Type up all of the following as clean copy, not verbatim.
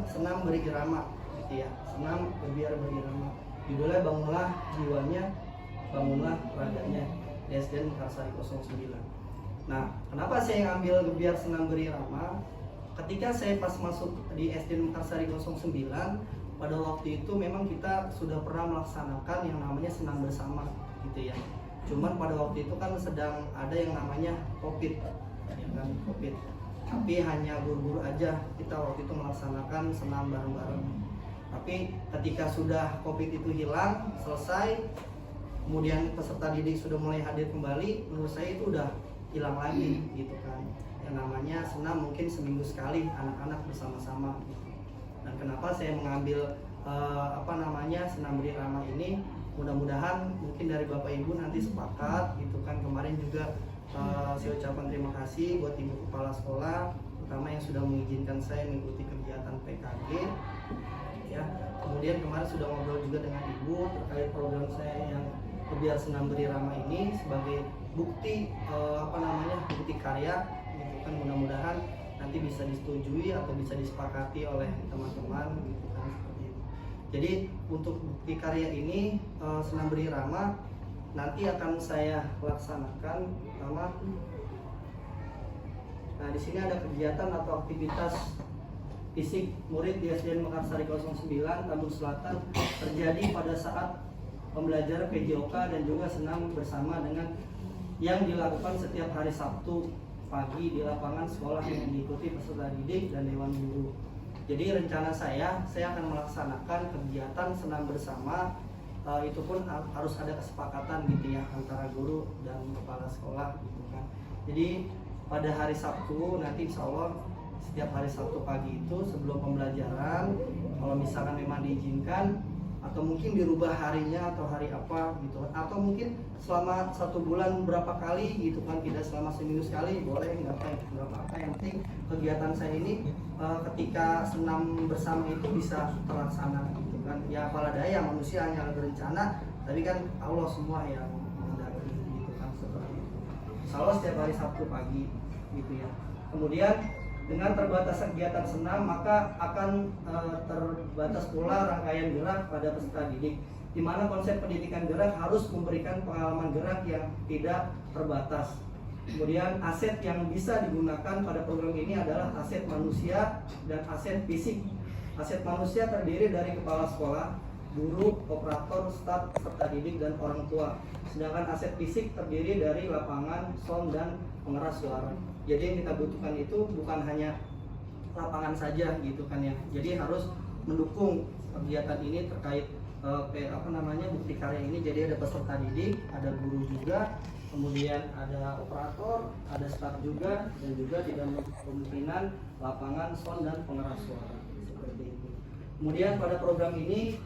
senam berirama gitu ya, senam gebiar berirama. Judulnya bangunlah jiwanya, bangunlah raganya, di SDN Mekarsari 09. Nah, kenapa saya ngambil gebiar senam berirama? Ketika saya pas masuk di SDN Mekarsari 09, pada waktu itu memang kita sudah pernah melaksanakan yang namanya senam bersama gitu ya. Cuman pada waktu itu kan sedang ada yang namanya COVID, ya kan, COVID. Tapi hanya guru-guru aja kita waktu itu melaksanakan senam bareng-bareng. Tapi ketika sudah COVID itu hilang, selesai, kemudian peserta didik sudah mulai hadir kembali, menurut saya itu udah hilang lagi gitu kan. Yang namanya senam mungkin seminggu sekali anak-anak bersama-sama gitu. Dan kenapa saya mengambil senam berirama ini, mudah-mudahan mungkin dari Bapak Ibu nanti sepakat gitu kan. Kemarin juga saya ucapkan terima kasih buat Ibu Kepala Sekolah terutama yang sudah mengizinkan saya mengikuti kegiatan PKG ya. Kemudian kemarin sudah ngobrol juga dengan Ibu terkait program saya yang gebiar senam berirama ini sebagai bukti bukti karya gitu kan. Mudah-mudahan nanti bisa disetujui atau bisa disepakati oleh teman-teman gitu kan, seperti itu. Jadi untuk bukti karya ini senam berirama nanti akan saya laksanakan pertama. Nah, di sini ada kegiatan atau aktivitas fisik murid di SDN Mekarsari 09 Tambun Selatan terjadi pada saat pembelajaran PJOK dan juga senam bersama dengan yang dilakukan setiap hari Sabtu pagi di lapangan sekolah yang diikuti peserta didik dan dewan guru. Jadi rencana saya akan melaksanakan kegiatan senam bersama, itu pun harus ada kesepakatan gitu ya antara guru dan kepala sekolah gitu kan. Jadi pada hari Sabtu nanti insya Allah setiap hari Sabtu pagi itu sebelum pembelajaran, kalau misalkan memang diizinkan atau mungkin dirubah harinya atau hari apa gitu, atau mungkin selama 1 bulan berapa kali gitu kan, tidak selama seminggu sekali boleh, nggak berapa apa, yang penting kegiatan saya ini ketika senam bersama itu bisa terlaksana gitu kan. Ya apalah daya manusia hanya berencana, tapi kan Allah semua yang menghendaki gitu kan, seperti itu. Insya Allah setiap hari Sabtu pagi gitu ya. Kemudian dengan terbatas kegiatan senam maka akan terbatas pula rangkaian gerak pada peserta didik, di mana konsep pendidikan gerak harus memberikan pengalaman gerak yang tidak terbatas. Kemudian aset yang bisa digunakan pada program ini adalah aset manusia dan aset fisik. Aset manusia terdiri dari kepala sekolah, guru, operator, staf, peserta didik, dan orang tua. Sedangkan aset fisik terdiri dari lapangan, sound, dan pengeras suara. Jadi yang kita butuhkan itu bukan hanya lapangan saja gitu kan ya. Jadi harus mendukung kegiatan ini terkait bukti karya ini. Jadi ada peserta didik, ada guru juga, kemudian ada operator, ada staf juga, dan juga tidak kemungkinan lapangan, sound, dan pengeras suara seperti itu. Kemudian pada program ini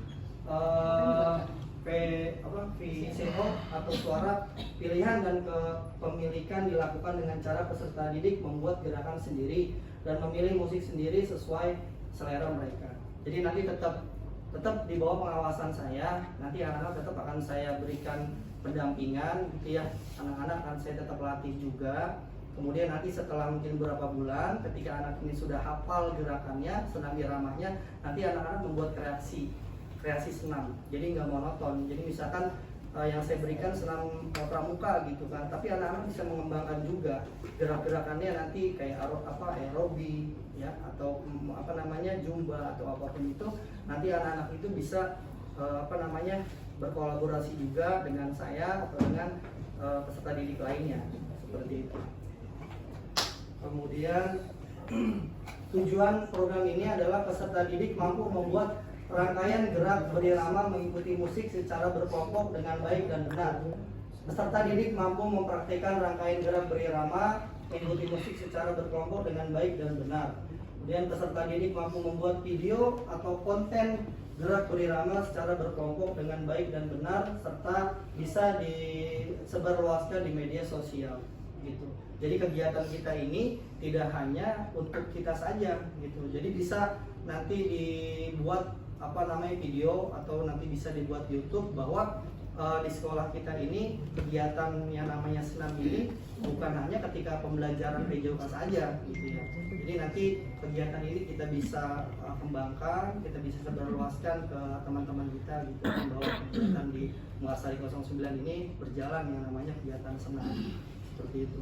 VCO atau suara pilihan dan kepemilikan dilakukan dengan cara peserta didik membuat gerakan sendiri dan memilih musik sendiri sesuai selera mereka. Jadi nanti tetap di bawah pengawasan saya. Nanti anak-anak tetap akan saya berikan pendampingan gitu ya. Anak-anak akan saya tetap latih juga. Kemudian nanti setelah mungkin beberapa bulan ketika anak ini sudah hafal gerakannya, senam iramanya, nanti anak-anak membuat kreasi senam, jadi nggak monoton. Jadi misalkan yang saya berikan senam pramuka gitu kan, tapi anak-anak bisa mengembangkan juga gerak-gerakannya nanti kayak aerobi ya, atau zumba atau apapun itu. Nanti anak-anak itu bisa berkolaborasi juga dengan saya atau dengan peserta didik lainnya seperti itu. Kemudian tujuan program ini adalah peserta didik mampu membuat rangkaian gerak berirama mengikuti musik secara berkelompok dengan baik dan benar. Peserta didik mampu mempraktikkan rangkaian gerak berirama mengikuti musik secara berkelompok dengan baik dan benar. Kemudian peserta didik mampu membuat video atau konten gerak berirama secara berkelompok dengan baik dan benar, serta bisa disebarluaskan di media sosial gitu. Jadi kegiatan kita ini tidak hanya untuk kita saja gitu. Jadi bisa nanti dibuat video atau nanti bisa dibuat YouTube bahwa di sekolah kita ini kegiatan yang namanya senam ini bukan hanya ketika pembelajaran PJOK saja gitu ya. Jadi nanti kegiatan ini kita bisa kembangkan, kita bisa sebarluaskan ke teman-teman kita gitu, bahwa kegiatan di Muarsari 09 ini berjalan yang namanya kegiatan senam seperti itu.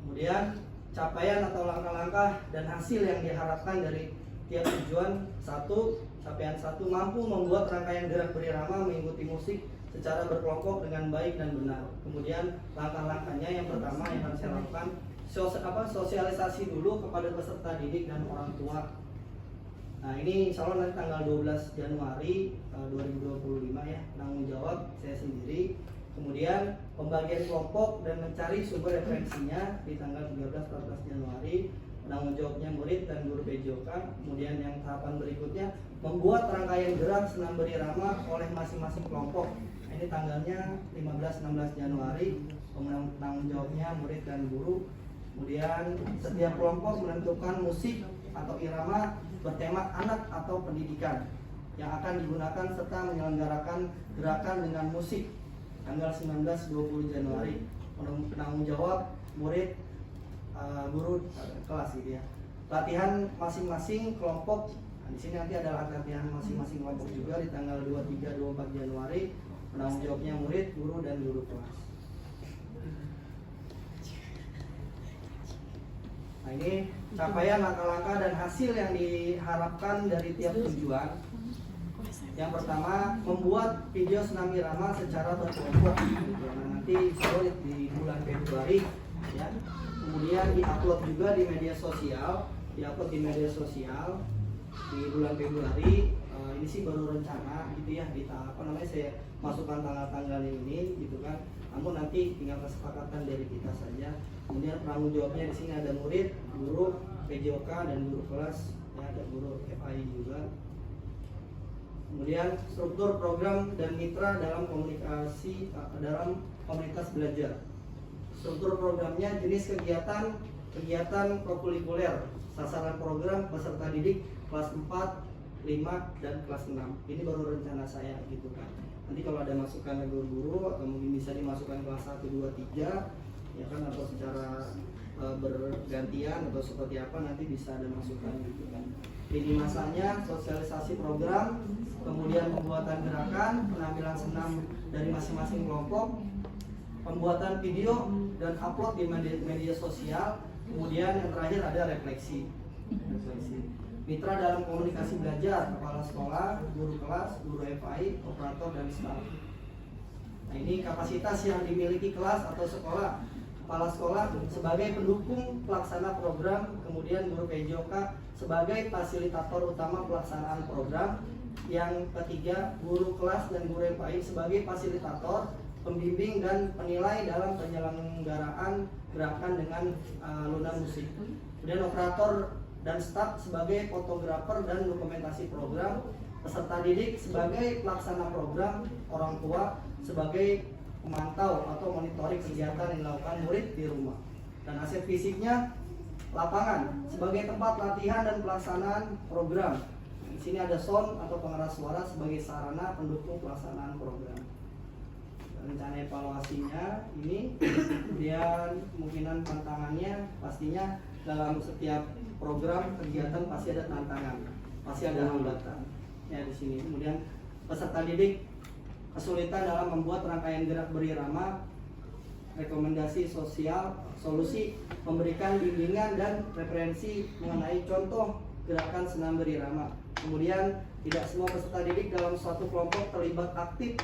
Kemudian capaian atau langkah-langkah dan hasil yang diharapkan dari tiap tujuan. Capaian 1, mampu membuat rangkaian gerak berirama mengikuti musik secara berkelompok dengan baik dan benar. Kemudian langkah-langkahnya yang pertama yang harus saya lakukan, sosialisasi dulu kepada peserta didik dan orang tua. Nah ini insya Allah nanti tanggal 12 Januari 2025 ya, tanggung jawab saya sendiri. Kemudian pembagian kelompok dan mencari sumber referensinya di tanggal 13-14 Januari. Penanggung jawabnya murid dan guru PJOK. Kemudian yang tahapan berikutnya membuat rangkaian gerak senam berirama oleh masing-masing kelompok. Ini tanggalnya 15-16 Januari. Penanggung jawabnya murid dan guru. Kemudian setiap kelompok menentukan musik atau irama bertema anak atau pendidikan yang akan digunakan serta menyelenggarakan gerakan dengan musik tanggal 19-20 Januari. Penanggung jawab murid, guru kelas gitu ya. Latihan masing-masing kelompok. Nah, di sini nanti ada latihan masing-masing kelompok juga di tanggal 23-24 Januari. Penanggung jawabnya murid, guru dan guru kelas. Nah ini capaian langkah-langkah dan hasil yang diharapkan dari tiap tujuan. Yang pertama, membuat video senam irama secara berkelompok. Nah, nanti insya di bulan Februari ya. Kemudian diupload juga di media sosial, di bulan Februari. Ini sih baru rencana gitu ya, saya masukkan tanggal-tanggal ini gitu kan. Namun nanti tinggal kesepakatan dari kita saja. Kemudian penanggung jawabnya di sini ada murid, guru PJOK dan guru kelas, ya, ada guru FI juga. Kemudian struktur program dan mitra dalam komunitas belajar. Struktur programnya jenis kegiatan prokurikuler, sasaran program peserta didik kelas 4, 5 dan kelas 6. Ini baru rencana saya gitu kan. Nanti kalau ada masukan dari guru-guru atau mungkin bisa dimasukkan kelas 1, 2, 3 ya kan, atau secara bergantian atau seperti apa nanti bisa ada masukan gitu kan. Ini masanya sosialisasi program, kemudian pembuatan gerakan, penampilan senam dari masing-masing kelompok, pembuatan video dan upload di media sosial. Kemudian yang terakhir ada refleksi. Mitra dalam komunikasi belajar, kepala sekolah, guru kelas, guru FI, operator dan staf. Nah ini kapasitas yang dimiliki kelas atau sekolah. Kepala sekolah sebagai pendukung pelaksana program, kemudian guru PJOK sebagai fasilitator utama pelaksanaan program. Yang ketiga, guru kelas dan guru FI sebagai fasilitator, pembimbing dan penilai dalam penyelenggaraan gerakan dengan alunan musik. Kemudian operator dan staf sebagai fotografer dan dokumentasi program, peserta didik sebagai pelaksana program, orang tua sebagai pemantau atau monitoring kegiatan yang dilakukan murid di rumah. Dan aset fisiknya lapangan sebagai tempat latihan dan pelaksanaan program. Di sini ada sound atau pengeras suara sebagai sarana pendukung pelaksanaan program. Rencana evaluasinya ini, kemudian kemungkinan tantangannya pastinya dalam setiap program kegiatan pasti ada tantangan, pasti ada hambatan ya di sini. Kemudian peserta didik kesulitan dalam membuat rangkaian gerak berirama, rekomendasi solusi memberikan bimbingan dan referensi mengenai contoh gerakan senam berirama. Kemudian tidak semua peserta didik dalam suatu kelompok terlibat aktif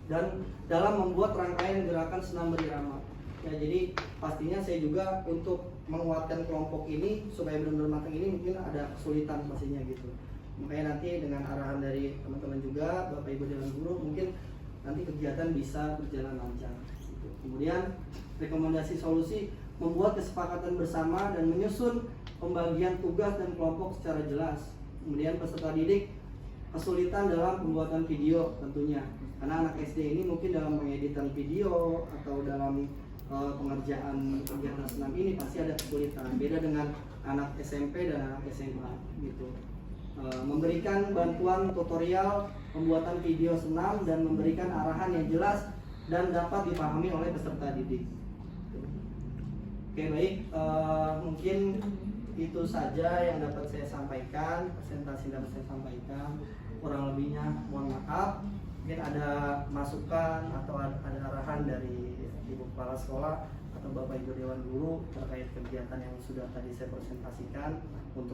dan dalam membuat rangkaian gerakan senam berirama. Ya, jadi pastinya saya juga untuk menguatkan kelompok ini supaya benar-benar matang ini mungkin ada kesulitan pastinya gitu. Makanya nanti dengan arahan dari teman-teman juga, Bapak Ibu dan guru, mungkin nanti kegiatan bisa berjalan lancar. Gitu. Kemudian rekomendasi solusi membuat kesepakatan bersama dan menyusun pembagian tugas dan kelompok secara jelas. Kemudian peserta didik kesulitan dalam pembuatan video tentunya, karena anak SD ini mungkin dalam pengeditan video atau dalam pengerjaan kegiatan senam ini pasti ada kesulitan. Beda dengan anak SMP dan anak SMA gitu. Memberikan bantuan tutorial pembuatan video senam dan memberikan arahan yang jelas dan dapat dipahami oleh peserta didik. Oke, baik, mungkin itu saja yang dapat saya sampaikan, presentasi dapat saya sampaikan. Kurang lebihnya mohon maaf. Mungkin ada masukan atau ada arahan dari Ibu Kepala Sekolah atau Bapak Ibu Dewan Guru terkait kegiatan yang sudah tadi saya presentasikan untuk